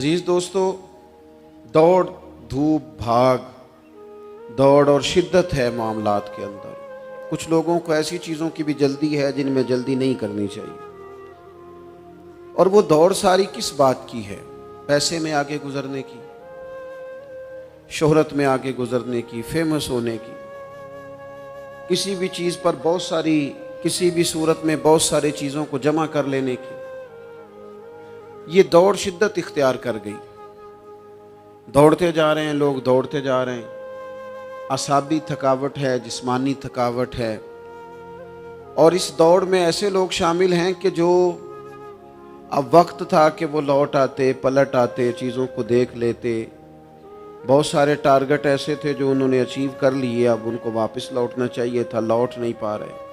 अजीज दोस्तों, दौड़ धूप भाग दौड़ और शिद्दत है मामलात के अंदर। कुछ लोगों को ऐसी चीज़ों की भी जल्दी है जिनमें जल्दी नहीं करनी चाहिए। और वो दौड़ सारी किस बात की है? पैसे में आगे गुजरने की, शोहरत में आगे गुजरने की, फेमस होने की, किसी भी चीज़ पर बहुत सारी, किसी भी सूरत में बहुत सारी चीज़ों को जमा कर लेने की। ये दौड़ शिद्दत इख्तियार कर गई। दौड़ते जा रहे हैं लोग, दौड़ते जा रहे हैं। असाबी थकावट है, जिस्मानी थकावट है। और इस दौड़ में ऐसे लोग शामिल हैं कि जो अब वक्त था कि वो लौट आते, पलट आते, चीज़ों को देख लेते। बहुत सारे टारगेट ऐसे थे जो उन्होंने अचीव कर लिए, अब उनको वापस लौटना चाहिए था, लौट नहीं पा रहे।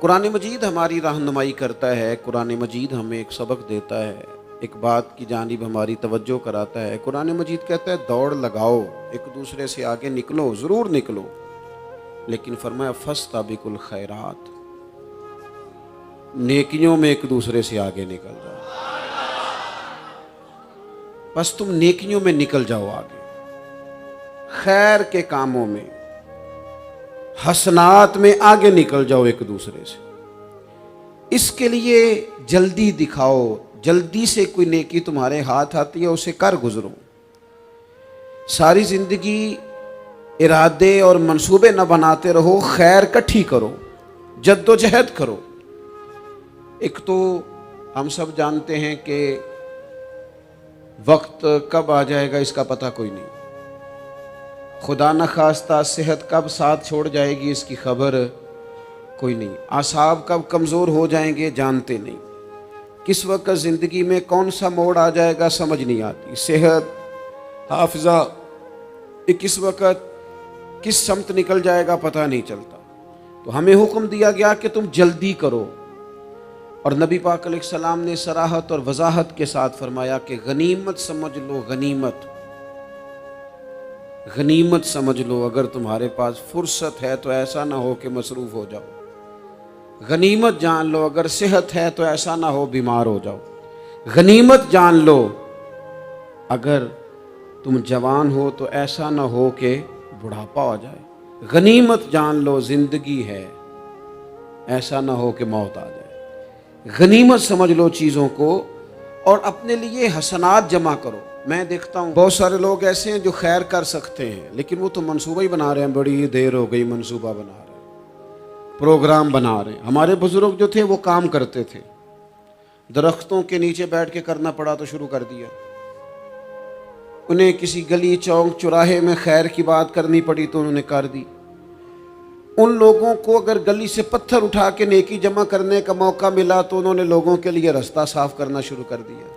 कुरान मजीद हमारी रहनुमाई करता है, कुरान मजीद हमें एक सबक देता है, एक बात की जानिब हमारी तवज्जो कराता है। कुरान मजीद कहता है दौड़ लगाओ, एक दूसरे से आगे निकलो, ज़रूर निकलो, लेकिन फरमाया फस्ताबिकुल खैरात, नेकियों में एक दूसरे से आगे निकल जाओ। बस तुम नेकियों में निकल जाओ आगे, खैर के कामों में, हसनात में आगे निकल जाओ एक दूसरे से। इसके लिए जल्दी दिखाओ, जल्दी से कोई नेकी तुम्हारे हाथ आती है उसे कर गुजरो। सारी जिंदगी इरादे और मंसूबे न बनाते रहो, खैर इकट्ठी करो, जद्दोजहद करो। एक तो हम सब जानते हैं कि वक्त कब आ जाएगा इसका पता कोई नहीं। खुदा न खास्ता सेहत कब साथ छोड़ जाएगी इसकी खबर कोई नहीं। आसाब कब कमज़ोर हो जाएंगे जानते नहीं। किस वक्त ज़िंदगी में कौन सा मोड़ आ जाएगा समझ नहीं आती। सेहत, हाफिज़ा, ये किस वक्त किस समत निकल जाएगा पता नहीं चलता। तो हमें हुक्म दिया गया कि तुम जल्दी करो। और नबी पाक अलैहिस्सलाम ने सराहत और वजाहत के साथ फरमाया कि गनीमत समझ लो, गनीमत गनीमत समझ लो। अगर तुम्हारे पास फुर्सत है तो ऐसा ना हो कि मसरूफ़ हो जाओ। गनीमत जान लो, अगर सेहत है तो ऐसा ना हो बीमार हो जाओ। गनीमत जान लो, अगर तुम जवान हो तो ऐसा ना हो कि बुढ़ापा हो जाए। गनीमत जान लो, ज़िंदगी है, ऐसा ना हो कि मौत आ जाए। गनीमत समझ लो चीज़ों को और अपने लिए हसनात जमा करो। मैं देखता हूँ बहुत सारे लोग ऐसे हैं जो खैर कर सकते हैं, लेकिन वो तो मंसूबा ही बना रहे हैं। बड़ी देर हो गई, मंसूबा बना रहे हैं, प्रोग्राम बना रहे हैं। हमारे बुजुर्ग जो थे वो काम करते थे, दरख्तों के नीचे बैठ के करना पड़ा तो शुरू कर दिया। उन्हें किसी गली चौक चौराहे में खैर की बात करनी पड़ी तो उन्होंने कर दी। उन लोगों को अगर गली से पत्थर उठा के नेकी जमा करने का मौका मिला तो उन्होंने लोगों के लिए रास्ता साफ करना शुरू कर दिया।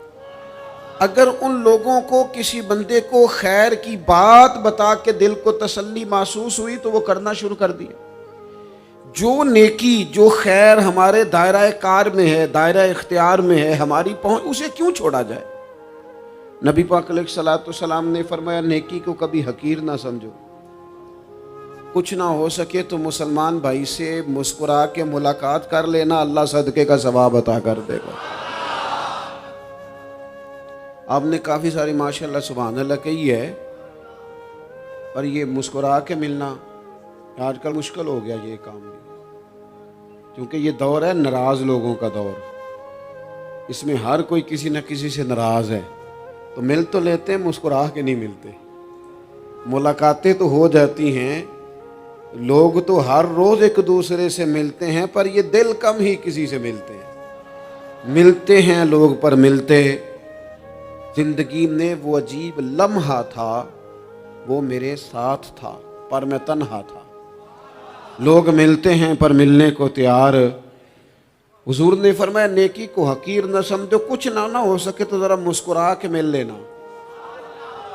अगर उन लोगों को किसी बंदे को खैर की बात बता के दिल को तसल्ली महसूस हुई तो वो करना शुरू कर दिया। जो नेकी, जो खैर हमारे दायरा कार में है, दायरा इख्तियार में है, हमारी पहुंच, उसे क्यों छोड़ा जाए? नबी पाक अलैहिस्सलाम ने फरमाया नेकी को कभी हकीर ना समझो। कुछ ना हो सके तो मुसलमान भाई से मुस्कुरा के मुलाकात कर लेना, अल्लाह सदके का सवाब अता कर देगा। आपने काफ़ी सारी माशाल्लाह सुभान अल्लाह कही है, पर ये मुस्कुरा के मिलना आजकल मुश्किल हो गया ये काम भी, क्योंकि ये दौर है नाराज़ लोगों का दौर। इसमें हर कोई किसी न किसी से नाराज़ है, तो मिल तो लेते हैं, मुस्कुरा के नहीं मिलते। मुलाकातें तो हो जाती हैं, लोग तो हर रोज़ एक दूसरे से मिलते हैं, पर ये दिल कम ही किसी से मिलते हैं। मिलते हैं लोग पर मिलते। जिंदगी में वो अजीब लम्हा था, वो मेरे साथ था पर मैं तन्हा था। लोग मिलते हैं पर मिलने को तैयार। हुजूर ने फरमाया नेकी को हकीर न समझो, कुछ ना हो सके तो ज़रा मुस्कुरा के मिल लेना।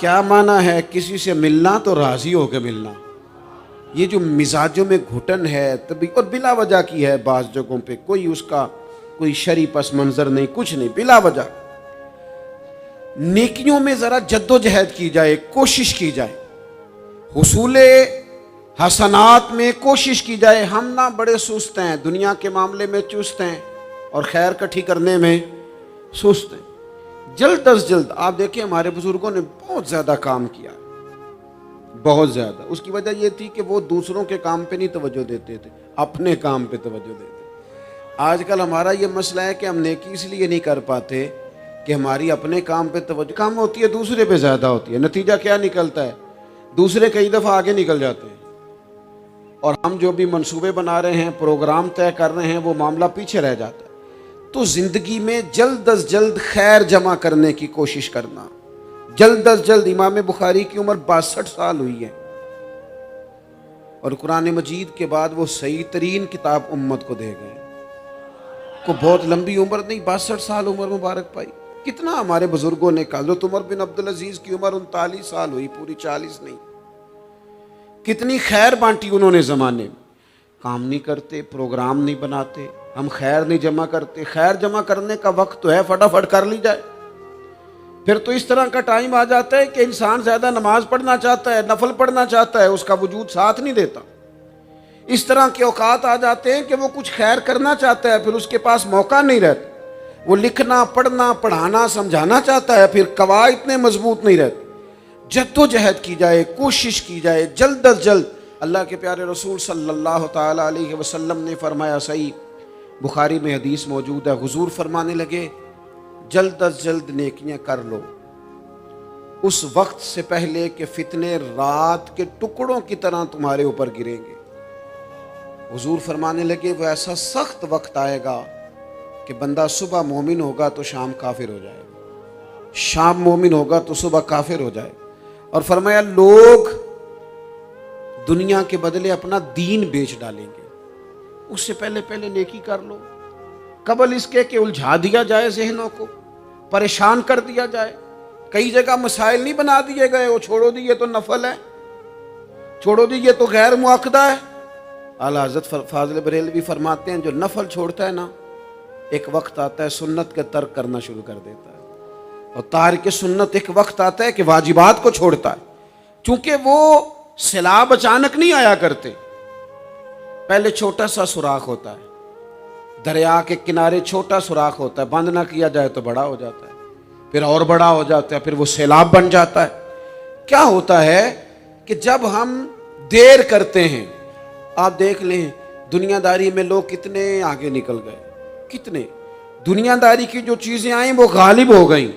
क्या माना है? किसी से मिलना तो राज़ी होकर मिलना। ये जो मिजाजों में घुटन है तभी, और बिला वजह की है बाज़ जगहों पे, कोई उसका कोई शरी पस मंज़र नहीं, कुछ नहीं, बिला वजह। नेकियों में ज़रा जद्दोजहद की जाए, कोशिश की जाए, हुसूले हसनात में कोशिश की जाए। हम ना बड़े सुस्त हैं, दुनिया के मामले में चुस्त हैं और खैर इकट्ठी करने में सुस्त हैं। जल्द अज जल्द। आप देखिए हमारे बुजुर्गों ने बहुत ज्यादा काम किया, बहुत ज्यादा। उसकी वजह यह थी कि वो दूसरों के काम पे नहीं तवज्जो देते थे, अपने काम पे तवज्जो देते। आजकल हमारा ये मसला है कि हम नेकी इसलिए नहीं कर पाते कि हमारी अपने काम पे तवज्जो कम होती है, दूसरे पे ज्यादा होती है। नतीजा क्या निकलता है, दूसरे कई दफा आगे निकल जाते हैं और हम जो भी मंसूबे बना रहे हैं, प्रोग्राम तय कर रहे हैं, वो मामला पीछे रह जाता है। तो जिंदगी में जल्द अज जल्द खैर जमा करने की कोशिश करना। जल्द अज जल्द। इमाम बुखारी की उम्र 62 साल हुई है और कुरान मजीद के बाद वो सही तरीन किताब उम्मत को दे गए। को बहुत लंबी उम्र नहीं, 62 साल उम्र मुबारक पाई। कितना हमारे बुजुर्गों ने कहा। हज़रत उमर बिन अब्दुल अजीज की उम्र 39 साल हुई, पूरी 40 नहीं। कितनी खैर बांटी उन्होंने जमाने में। काम नहीं करते, प्रोग्राम नहीं बनाते, हम खैर नहीं जमा करते। खैर जमा करने का वक्त तो है, फटाफट कर ली जाए। फिर तो इस तरह का टाइम आ जाता है कि इंसान ज्यादा नमाज पढ़ना चाहता है, नफल पढ़ना चाहता है, उसका वजूद साथ नहीं देता। इस तरह के औकात आ जाते हैं कि वो कुछ खैर करना चाहता है, फिर उसके पास मौका नहीं रहता। वो लिखना, पढ़ना, पढ़ाना, समझाना चाहता है, फिर कवायद इतने मजबूत नहीं रहते। जद्दोजहद की जाए, कोशिश की जाए, जल्द अज जल्द। अल्लाह के प्यारे रसूल सल्लल्लाहु ताला अलैहि वसल्लम ने फरमाया, सही बुखारी में हदीस मौजूद है, हुजूर फरमाने लगे, जल्द अज जल्द नेकियां कर लो उस वक्त से पहले कि फितने रात के टुकड़ों की तरह तुम्हारे ऊपर गिरेंगे। हुजूर फरमाने लगे, वो ऐसा सख्त वक्त आएगा कि बंदा सुबह मोमिन होगा तो शाम काफिर हो जाएगा, शाम मोमिन होगा तो सुबह काफिर हो जाएगा। और फरमाया, लोग दुनिया के बदले अपना दीन बेच डालेंगे। उससे पहले पहले नेकी कर लो, कबल इसके कि उलझा दिया जाए, जहनों को परेशान कर दिया जाए। कई जगह मसाइल नहीं बना दिए गए, वो छोड़ो दिए तो नफल है, छोड़ो दिए तो गैर मुआक्कदा है। आला हज़रत फाज़िल बरेलवी फरमाते हैं, जो नफल छोड़ता है ना, एक वक्त आता है सुन्नत के तर्क करना शुरू कर देता है। और तारिक सुन्नत एक वक्त आता है कि वाजिबात को छोड़ता है। चूंकि वो सैलाब अचानक नहीं आया करते, पहले छोटा सा सुराख होता है, दरिया के किनारे छोटा सुराख होता है, बंद ना किया जाए तो बड़ा हो जाता है, फिर और बड़ा हो जाता है, फिर वो सैलाब बन जाता है। क्या होता है कि जब हम देर करते हैं, आप देख लें दुनियादारी में लोग कितने आगे निकल गए, कितने दुनियादारी की जो चीजें आई वो गालिब हो गई।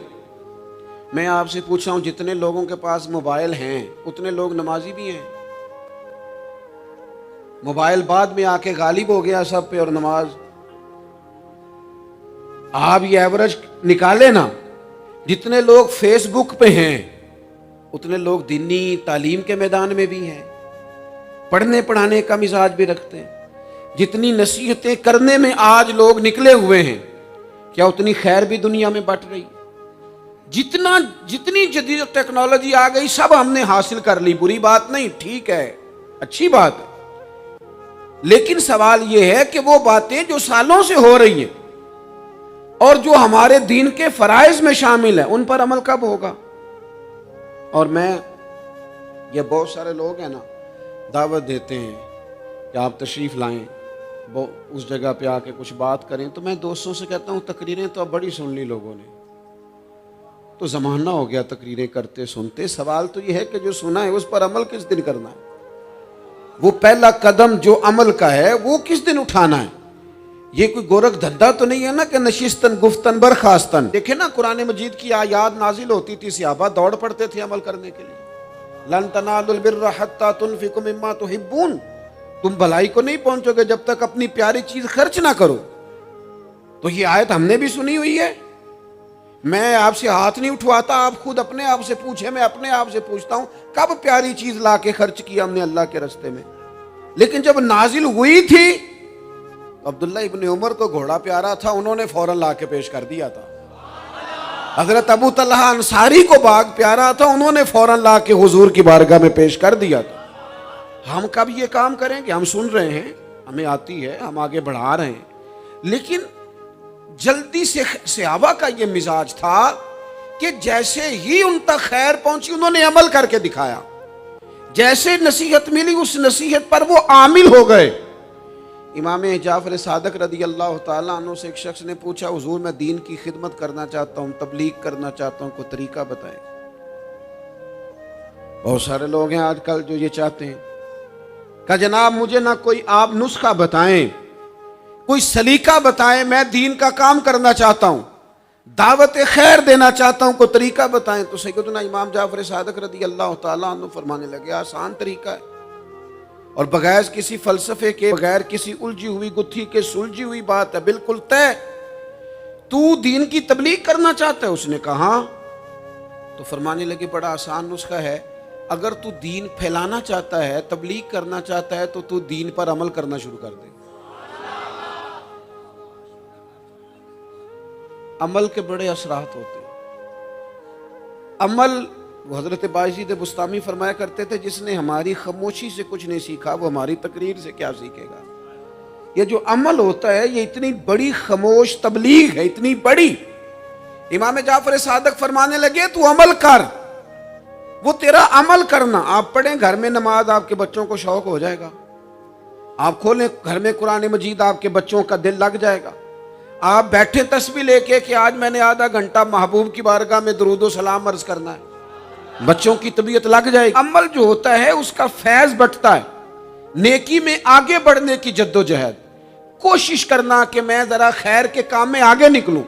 मैं आपसे पूछ रहा हूं, जितने लोगों के पास मोबाइल हैं उतने लोग नमाजी भी हैं। मोबाइल बाद में आके गालिब हो गया सब पे, और नमाज आप ये एवरेज निकाले ना, जितने लोग फेसबुक पे हैं उतने लोग दीनी तालीम के मैदान में भी हैं, पढ़ने पढ़ाने का मिजाज भी रखते हैं। जितनी नसीहतें करने में आज लोग निकले हुए हैं, क्या उतनी खैर भी दुनिया में बट रही? जितनी जदीद टेक्नोलॉजी आ गई सब हमने हासिल कर ली, बुरी बात नहीं, ठीक है, अच्छी बात है। लेकिन सवाल यह है कि वो बातें जो सालों से हो रही हैं और जो हमारे दीन के फराइज में शामिल है, उन पर अमल कब होगा? और मैं, ये बहुत सारे लोग हैं ना, दावत देते हैं कि आप तशरीफ लाएं, वो उस जगह पे आके कुछ बात करें, तो मैं दोस्तों से कहता हूँ तकरीरें तो अब बड़ी सुन ली लोगों ने, तो ज़माना हो गया तकरीरें करते सुनते। सवाल तो ये है कि जो सुना है उस पर अमल किस दिन करना है? वो पहला कदम जो अमल का है वो किस दिन उठाना है? ये कोई गोरख धंधा तो नहीं है ना कि नशिस्तन गुफ्तन बरखास्तन। देखे ना, कुरान मजीद की आयात नाजिल होती थी, सहाबा दौड़ पड़ते थे अमल करने के लिए। लन तनालुल बिर्रा हत्ता तुनफिकु मिम्मा तुहिब्बून, तुम भलाई को नहीं पहुंचोगे जब तक अपनी प्यारी चीज खर्च ना करो। तो ये आयत हमने भी सुनी हुई है। मैं आपसे हाथ नहीं उठवाता, आप खुद अपने आप से पूछे, मैं अपने आप से पूछता हूं, कब प्यारी चीज ला के खर्च किया हमने अल्लाह के रास्ते में? लेकिन जब नाजिल हुई थी, अब्दुल्ला इब्न उमर को घोड़ा प्यारा था, उन्होंने फौरन ला के पेश कर दिया था। हजरत अबू तलहा अंसारी को बाग प्यारा था, उन्होंने फौरन ला के हुजूर की बारगाह में पेश कर दिया था। हम कब ये काम करेंगे? हम सुन रहे हैं, हमें आती है, हम आगे बढ़ा रहे हैं, लेकिन जल्दी से सहाबा का ये मिजाज था कि जैसे ही उन तक खैर पहुंची उन्होंने अमल करके दिखाया। जैसे नसीहत मिली उस नसीहत पर वो आमिल हो गए। इमाम जाफर सादक रदी अल्लाह ताला अन्हु से एक शख्स ने पूछा, हुजूर मैं दीन की खिदमत करना चाहता हूँ, तबलीग करना चाहता हूँ, कोई तरीका बताएं। बहुत सारे लोग हैं आजकल जो ये चाहते हैं। कहा जनाब मुझे ना कोई आप नुस्खा बताएं, कोई सलीका बताएं, मैं दीन का काम करना चाहता हूँ, दावत खैर देना चाहता हूँ, कोई तरीका बताएं। तो सैयदना इमाम जाफर सादक रदी अल्लाह ताला अन्हु फरमाने लगे, आसान तरीका है और बगैर किसी फलसफे के, बगैर किसी उलझी हुई गुत्थी के सुलझी हुई बात है, बिल्कुल तय। तू दीन की तबलीग करना चाहता है? उसने कहा। तो फरमाने लगे बड़ा आसान नुस्खा है, अगर तू दीन फैलाना चाहता है, तबलीग करना चाहता है, तो तू दीन पर अमल करना शुरू कर दे। अमल के बड़े असरात होते हैं। अमल, हजरत बायजीद बुस्तामी फरमाया करते थे, जिसने हमारी खामोशी से कुछ नहीं सीखा वो हमारी तकरीर से क्या सीखेगा। ये जो अमल होता है ये इतनी बड़ी खामोश तबलीग है, इतनी बड़ी। इमाम जाफर सादक फरमाने लगे तू अमल कर, वो तेरा अमल करना। आप पढ़ें घर में नमाज, आपके बच्चों को शौक हो जाएगा। आप खोलें घर में कुरान मजीद, आपके बच्चों का दिल लग जाएगा। आप बैठे तस्बीह लेके कि आज मैंने आधा घंटा महबूब की बारगाह में दुरूद व सलाम अर्ज करना है, बच्चों की तबीयत लग जाएगी। अमल जो होता है उसका फैज बढ़ता है, नेकी में आगे बढ़ने की जद्दोजहद, कोशिश करना कि मैं जरा खैर के काम में आगे निकलूं।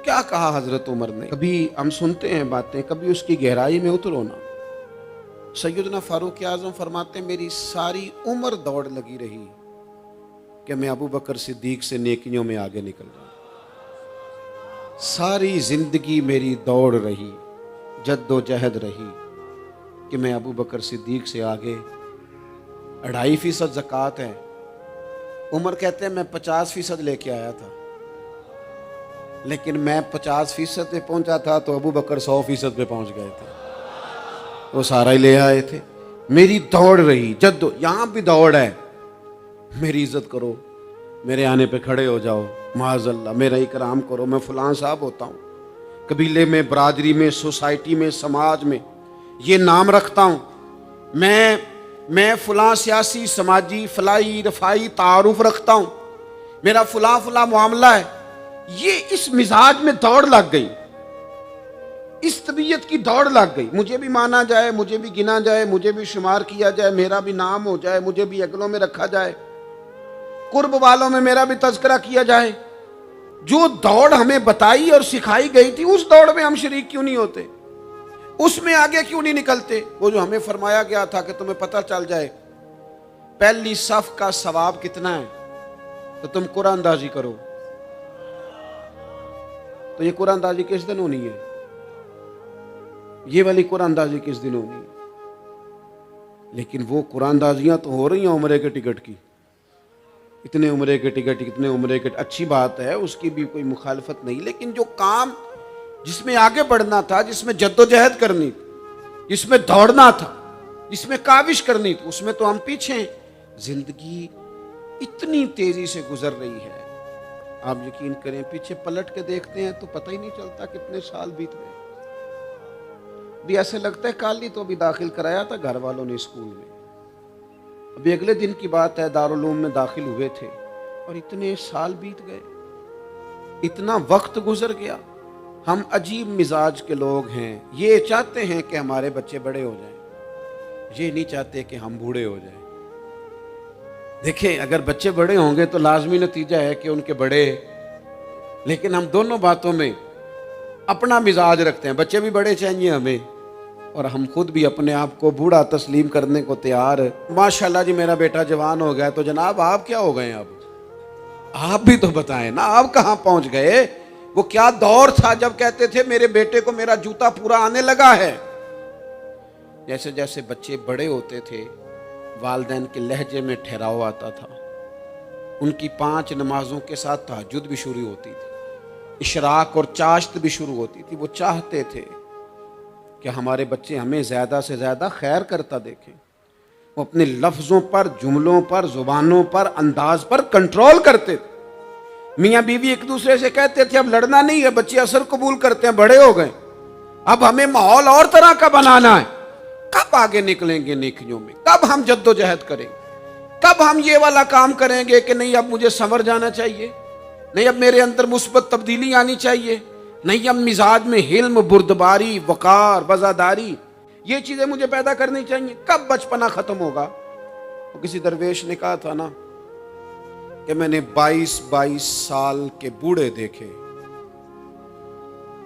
क्या कहा हजरत उमर ने? कभी हम सुनते हैं बातें, कभी उसकी गहराई में उतरो ना। सैयदना फारूक आजम फरमाते मेरी सारी उम्र दौड़ लगी रही कि मैं अबू बकर सिद्दीक से नेकियों में आगे निकल जाऊं। सारी जिंदगी मेरी दौड़ रही, जद्दोजहद रही कि मैं अबू बकर सिद्दीक से आगे। 2.5% ज़कात है। उमर कहते हैं मैं 50% लेके आया था, लेकिन मैं 50% पे पहुंचा था तो अबू बकर 100% पे पहुंच गए थे, वो सारा ही ले आए थे। मेरी दौड़ रही, जद्दो, यहां भी दौड़ है। मेरी इज्जत करो, मेरे आने पे खड़े हो जाओ, माज़अल्लाह मेरा इकराम करो, मैं फलां साहब होता हूँ, कबीले में, बरादरी में, सोसाइटी में, समाज में ये नाम रखता हूँ। मैं फलां सियासी, समाजी, फलाई, रफाई तारुफ रखता हूँ, मेरा फलां फलां मामला है। ये इस मिजाज में दौड़ लग गई, इस तबीयत की दौड़ लग गई। मुझे भी माना जाए, मुझे भी गिना जाए, मुझे भी शुमार किया जाए, मेरा भी नाम हो जाए, मुझे भी अगलों में रखा जाए, कुर्ब वालों में मेरा भी तज़किरा किया जाए। जो दौड़ हमें बताई और सिखाई गई थी, उस दौड़ में हम शरीक क्यों नहीं होते? उसमें आगे क्यों नहीं निकलते? वो जो हमें फरमाया गया था कि तुम्हें पता चल जाए पहली सफ का सवाब कितना है तो तुम कुरानदाजी करो। तो ये कुरानदाजी किस दिन होनी है? ये वाली कुरानदाजी किस दिन होनी है? लेकिन वो कुरानदाजियां तो हो रही हैं उम्रे के टिकट की। इतने उम्रे के टिकट, इतने उम्रे के, अच्छी बात है, उसकी भी कोई मुखालफत नहीं। लेकिन जो काम जिसमें आगे बढ़ना था, जिसमें जद्दोजहद करनी थी, जिसमें दौड़ना था, जिसमें काविश करनी थी, उसमें तो हम पीछे हैं। जिंदगी इतनी तेजी से गुजर रही है, आप यकीन करें पीछे पलट के देखते हैं तो पता ही नहीं चलता कितने साल बीत गए। भी ऐसे लगता है कल ही तो अभी दाखिल कराया था घर वालों ने स्कूल में, अभी अगले दिन की बात है दारुल उलूम में दाखिल हुए थे और इतने साल बीत गए, इतना वक्त गुजर गया। हम अजीब मिजाज के लोग हैं। ये चाहते हैं कि हमारे बच्चे बड़े हो जाएं, ये नहीं चाहते कि हम बूढ़े हो जाएं। देखें, अगर बच्चे बड़े होंगे तो लाजमी नतीजा है कि उनके बड़े, लेकिन हम दोनों बातों में अपना मिजाज रखते हैं। बच्चे भी बड़े चाहिए हमें और हम खुद भी अपने आप को बूढ़ा तस्लीम करने को तैयार है। माशाल्लाह जी मेरा बेटा जवान हो गया, तो जनाब आप क्या हो गए? अब आप भी तो बताएं ना, आप कहाँ पहुंच गए? वो क्या दौर था जब कहते थे मेरे बेटे को मेरा जूता पूरा आने लगा है। जैसे जैसे बच्चे बड़े होते थे, वालिदैन के लहजे में ठहराव आता था। उनकी 5 नमाजों के साथ तहज्जुद भी शुरू होती थी, इशराक और चाश्त भी शुरू होती थी। वो चाहते थे कि हमारे बच्चे हमें ज़्यादा से ज़्यादा खैर करता देखें। वो अपने लफ्ज़ों पर, जुमलों पर, ज़ुबानों पर, अंदाज पर कंट्रोल करते थे। मियाँ बीवी एक दूसरे से कहते थे अब लड़ना नहीं है, बच्चे असर कबूल करते हैं, बड़े हो गए, अब हमें माहौल और तरह का बनाना है। कब आगे निकलेंगे नेकियों में? कब हम जद्दोजहद करेंगे? कब हम ये वाला काम करेंगे कि नहीं अब मुझे संवर जाना चाहिए, नहीं अब मेरे अंदर मुस्बत तब्दीली आनी चाहिए, नहीं अब मिजाज में हिल्म, बुर्दबारी, वकार, वजादारी, ये चीजें मुझे पैदा करनी चाहिए। कब बचपना खत्म होगा? तो किसी दरवेश ने कहा था ना कि मैंने 22 साल के बूढ़े देखे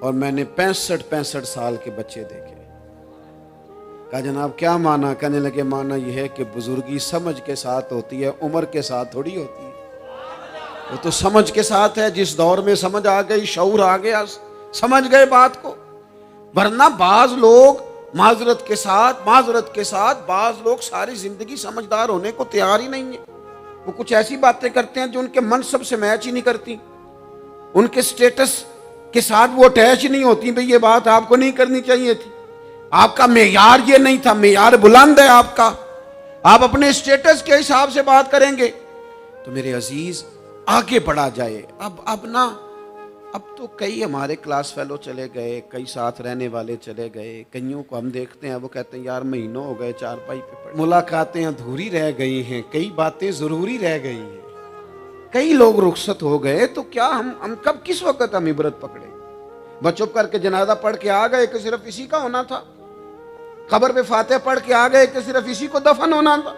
और मैंने 65 साल के बच्चे देखे। कहा जनाब क्या माना? कहने लगे माना यह है कि बुजुर्गी समझ के साथ होती है, उम्र के साथ थोड़ी होती है। वो तो समझ के साथ है, जिस दौर में समझ आ गई, शऊर आ गया, समझ गए बात को। वरना बाज लोग माजरत के साथ बाज लोग सारी जिंदगी समझदार होने को तैयार ही नहीं है। वो कुछ ऐसी बातें करते हैं जो उनके मनसब से मैच ही नहीं करती, उनके स्टेटस के साथ वो अटैच ही नहीं होती। भाई ये बात आपको नहीं करनी चाहिए थी, आपका मेयार ये नहीं था, मेयार बुलंद है आपका, आप अपने स्टेटस के हिसाब से बात करेंगे। तो मेरे अजीज आगे बढ़ा जाए। अब तो कई हमारे क्लास फेलो चले गए, कई साथ रहने वाले चले गए, कईयों को हम देखते हैं वो कहते हैं यार महीनों हो गए चारपाई पे पड़े, मुलाकातें अधूरी रह गई हैं, कई बातें जरूरी रह गई हैं, कई लोग रुखसत हो गए। तो क्या हम कब किस वक्त हम इबरत पकड़े? बस चुप करके जनाजा पढ़ के आ गए कि सिर्फ इसी का होना था, कब्र पे फातिहा पढ़ के आ गए कि सिर्फ इसी को दफन होना था,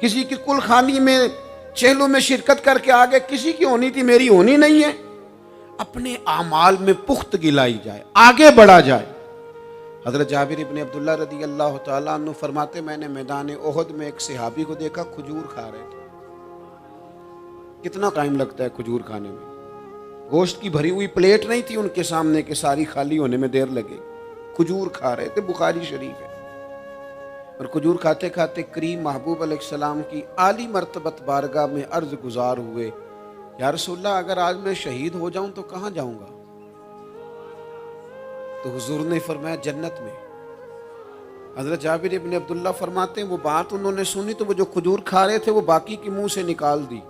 किसी की कुल खानी में चेहलों में शिरकत करके आ गए, किसी की होनी थी मेरी होनी नहीं है। अपने आमाल में पुख्तगी लाई जाए, आगे बढ़ा जाए। हजरत जाबिर इब्न अब्दुल्लाह रदी अल्लाह तआला अन्हु फरमाते मैंने मैदान ओहद में एक सहाबी को देखा, खजूर खा रहे थे। कितना टाइम लगता है खजूर खाने में? गोश्त की भरी हुई प्लेट नहीं थी उनके सामने कि सारी खाली होने में देर लगे। खजूर खा रहे थे, बुखारी शरीफ है। और खजूर खाते खाते करीम महबूब अलैहिस्सलाम की आली मर्तबत बारगाह में अर्ज गुजार हुए, या रसूलल्लाह अगर आज मैं शहीद हो जाऊं तो कहां जाऊंगा? तो हुजूर ने फरमाया जन्नत में। हजरत जाबिर इब्न अब्दुल्ला फरमाते हैं वो बात उन्होंने सुनी तो वो जो खजूर खा रहे थे वो बाकी की मुंह से निकाल दी।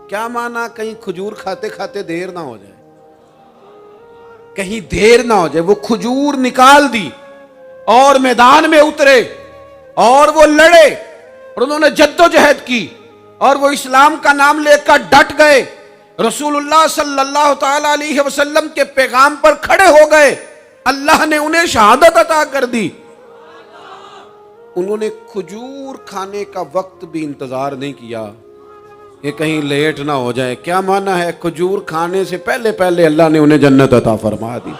क्या माना? कहीं खजूर खाते खाते देर ना हो जाए, कहीं देर ना हो जाए। वो खजूर निकाल दी और मैदान में उतरे और वो लड़े और उन्होंने जद्दोजहद की और वो इस्लाम का नाम लेकर डट गए, रसूलुल्लाह सल्लल्लाहु तआला अलैहि वसल्लम के पैगाम पर खड़े हो गए। अल्लाह ने उन्हें शहादत अता कर दी। उन्होंने खजूर खाने का वक्त भी इंतजार नहीं किया कि कहीं लेट ना हो जाए। क्या माना है? खजूर खाने से पहले पहले अल्लाह ने उन्हें जन्नत अता फरमा दी।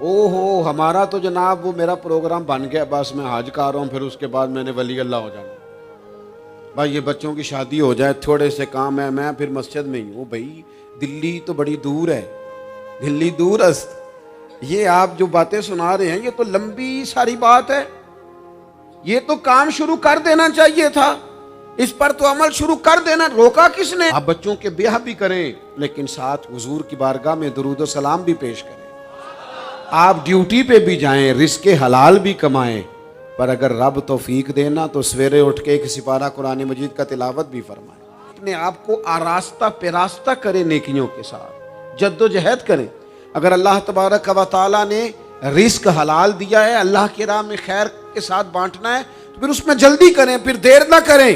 ओहो, हमारा तो जनाब वो मेरा प्रोग्राम बन गया, बस मैं हज कर रहा हूँ, फिर उसके बाद मैंने वली अल्लाह हो जाना। भाई ये बच्चों की शादी हो जाए, थोड़े से काम है, मैं फिर मस्जिद में ही हूँ। भाई दिल्ली तो बड़ी दूर है, दिल्ली दूरस्त। ये आप जो बातें सुना रहे हैं ये तो लंबी सारी बात है, ये तो काम शुरू कर देना चाहिए था, इस पर तो अमल शुरू कर देना, रोका किसने? आप बच्चों के ब्याह भी करें लेकिन साथ हुजूर की बारगाह में दुरूद और सलाम भी पेश करें। आप ड्यूटी पे भी जाएं, रिस्के हलाल भी कमाएं, पर अगर रब तौफीक देना तो सवेरे उठ के एक सिपारा कुरान मजीद का तिलावत भी फरमाएं। अपने आप को आरास्ता पेरास्ता करें, नेकियों के साथ जद्दोजहद करें। अगर अल्लाह तबारक व तआला ने रिस्क हलाल दिया है, अल्लाह की राह में खैर के साथ बांटना है, तो फिर उसमें जल्दी करें, फिर देर ना करें।